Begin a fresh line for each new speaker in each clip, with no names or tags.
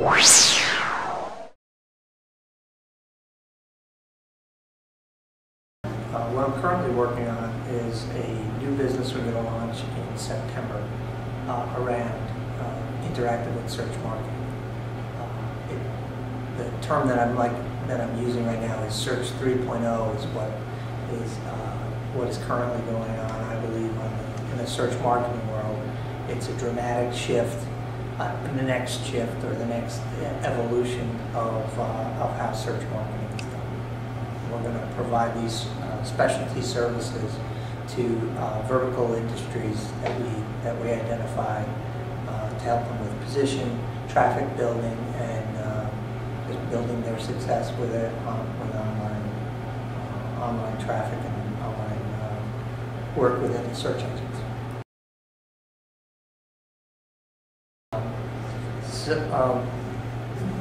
What I'm currently working on is a new business we're going to launch in September around interactive and search marketing. The term that I'm using right now is Search 3.0 is what is currently going on, I believe, in the search marketing world. It's a dramatic shift, the next shift or the next evolution of how search marketing is done. We're going to provide these specialty services to vertical industries that we identify to help them with position, traffic building, and just building their success with online traffic and online work within the search engines.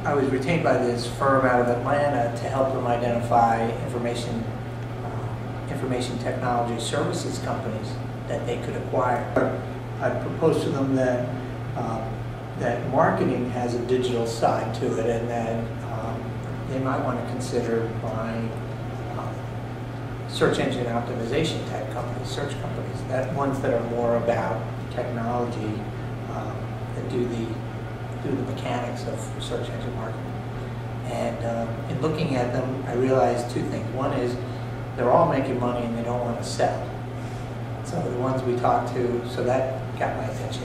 I was retained by this firm out of Atlanta to help them identify information technology services companies that they could acquire. I proposed to them that that marketing has a digital side to it, and that they might want to consider buying search engine optimization type companies, search companies, ones that are more about technology that do the mechanics of search engine marketing. And in looking at them, I realized two things. One is they're all making money and they don't want to sell. So the ones we talked to, so that got my attention.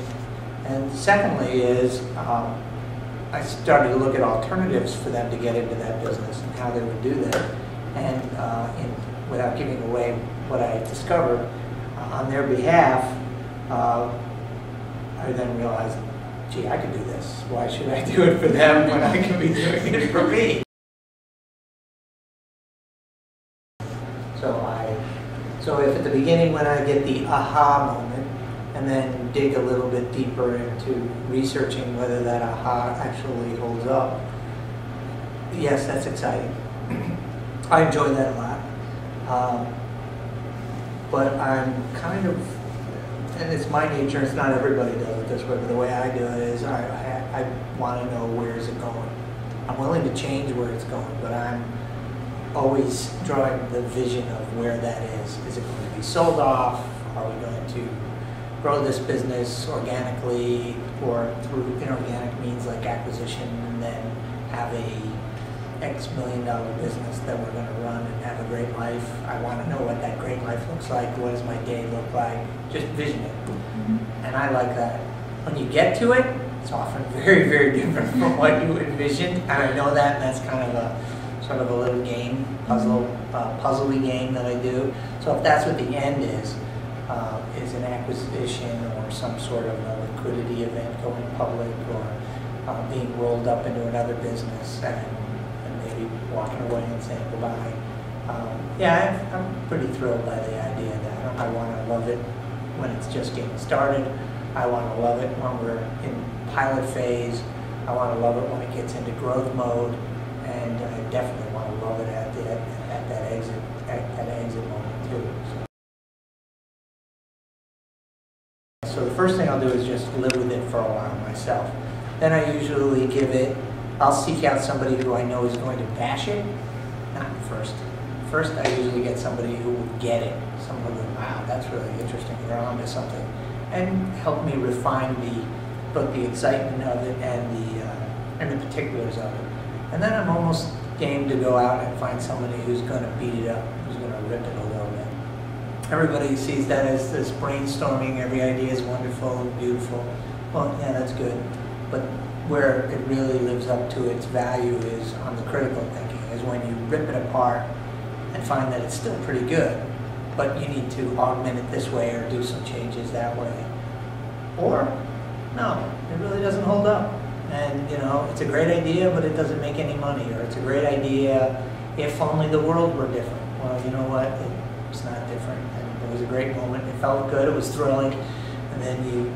And secondly is I started to look at alternatives for them to get into that business and how they would do that. And without giving away what I discovered, on their behalf, I then realized, gee, I could do this. Why should I do it for them when I can be doing it for me? So if at the beginning when I get the aha moment and then dig a little bit deeper into researching whether that aha actually holds up, yes, that's exciting. I enjoy that a lot. But I'm kind of, and it's my nature, it's not everybody does it this way, but the way I do it is I want to know where is it going. I'm willing to change where it's going, but I'm always drawing the vision of where that is. Is it going to be sold off? Are we going to grow this business organically or through inorganic means like acquisition, and then have a X million-dollar business that we're going to run and have a great life? I want to know what that great life looks like. What does my day look like? Just vision it. And I like that. When you get to it, it's often very, very different from what you envisioned. And I know that, and that's kind of a sort of a little game, puzzly game that I do. So if that's what the end is an acquisition or some sort of a liquidity event going public, or being rolled up into another business and maybe walking away and saying goodbye. Yeah, I'm pretty thrilled by the idea that I want to love it when it's just getting started. I want to love it when we're in pilot phase. I want to love it when it gets into growth mode, and I definitely want to love it at that exit moment too. So the first thing I'll do is just live with it for a while myself. Then I usually I'll seek out somebody who I know is going to bash it. Not first. First, I usually get somebody who will get it. Someone who, wow, that's really interesting. You're onto something, and help me refine both the excitement of it and the particulars of it. And then I'm almost game to go out and find somebody who's going to beat it up, who's going to rip it a little bit. Everybody sees that as this brainstorming. Every idea is wonderful and beautiful. Well, yeah, that's good. But where it really lives up to its value is on the critical thinking, is when you rip it apart and find that it's still pretty good, but you need to augment it this way or do some changes that way. Or, no, it really doesn't hold up. And, you know, it's a great idea, but it doesn't make any money. Or it's a great idea if only the world were different. Well, you know what? It's not different. And it was a great moment. It felt good. It was thrilling. And then you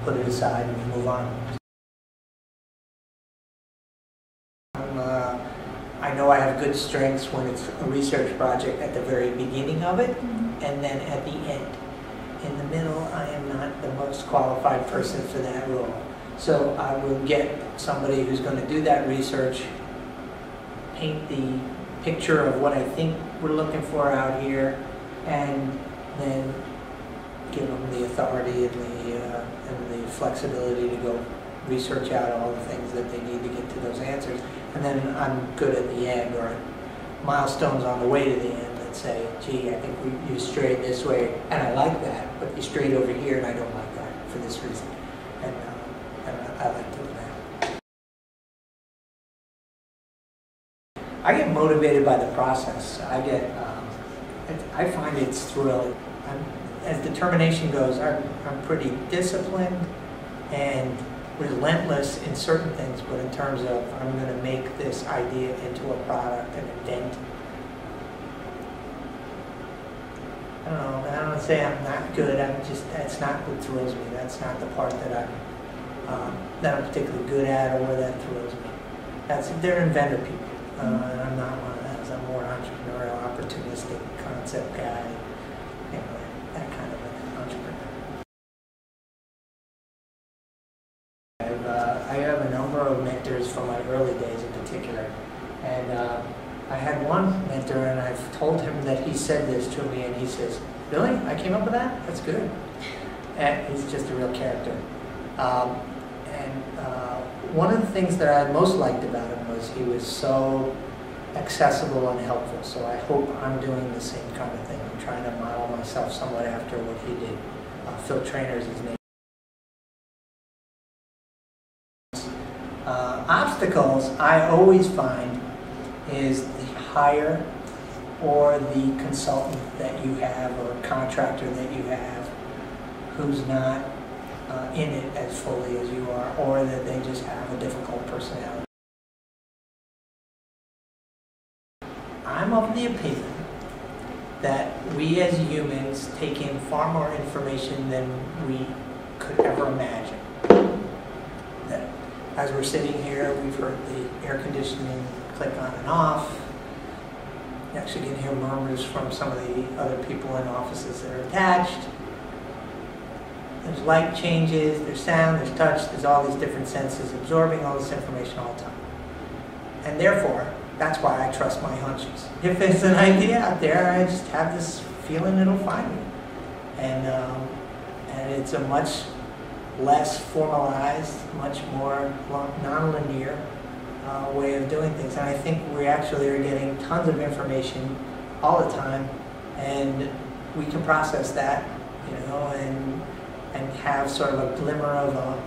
put it aside and you move on. I know I have good strengths when it's a research project at the very beginning of it, and then at the end. In the middle, I am not the most qualified person for that role. So I will get somebody who's going to do that research, paint the picture of what I think we're looking for out here, and then give them the authority and the flexibility to go research out all the things that they need to get to those answers. And then I'm good at the end, or milestones on the way to the end that say, gee, I think you strayed this way, and I like that, but you strayed over here, and I don't like that for this reason. And I like doing that. I get motivated by the process. I find it's thrilling. As determination goes, I'm pretty disciplined and relentless in certain things, but in terms of I'm going to make this idea into a product and a dent. I don't know. I don't want to say I'm not good. That's not what thrills me. That's not the part that I'm particularly good at, or that thrills me. They're inventor people, and I'm not one of those. I'm more entrepreneurial, opportunistic concept guy. Anyway, that kind of an entrepreneur. I have a number of mentors from my early days in particular, and I had one mentor, and I've told him that he said this to me, and he says, "Really? I came up with that? That's good." And he's just a real character. One of the things that I most liked about him was he was so accessible and helpful. So I hope I'm doing the same kind of thing. I'm trying to model myself somewhat after what he did. Phil Trainer's his name. Obstacles I always find is the hire or the consultant that you have, or contractor that you have, who's not in it as fully as you are, or that they just have a difficult personality. I'm of the opinion that we as humans take in far more information than we could ever imagine. That as we're sitting here, we've heard the air conditioning click on and off. You actually can hear murmurs from some of the other people in offices that are attached. There's light changes, there's sound, there's touch, there's all these different senses absorbing all this information all the time. And therefore, that's why I trust my hunches. If there's an idea out there, I just have this feeling it'll find me. And it's a much less formalized, much more non-linear way of doing things. And I think we actually are getting tons of information all the time, and we can process that, and have sort of a glimmer of a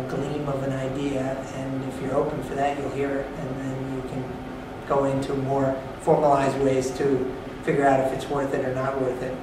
gleam of an idea, and if you're open for that, you'll hear it, and then you can go into more formalized ways to figure out if it's worth it or not worth it.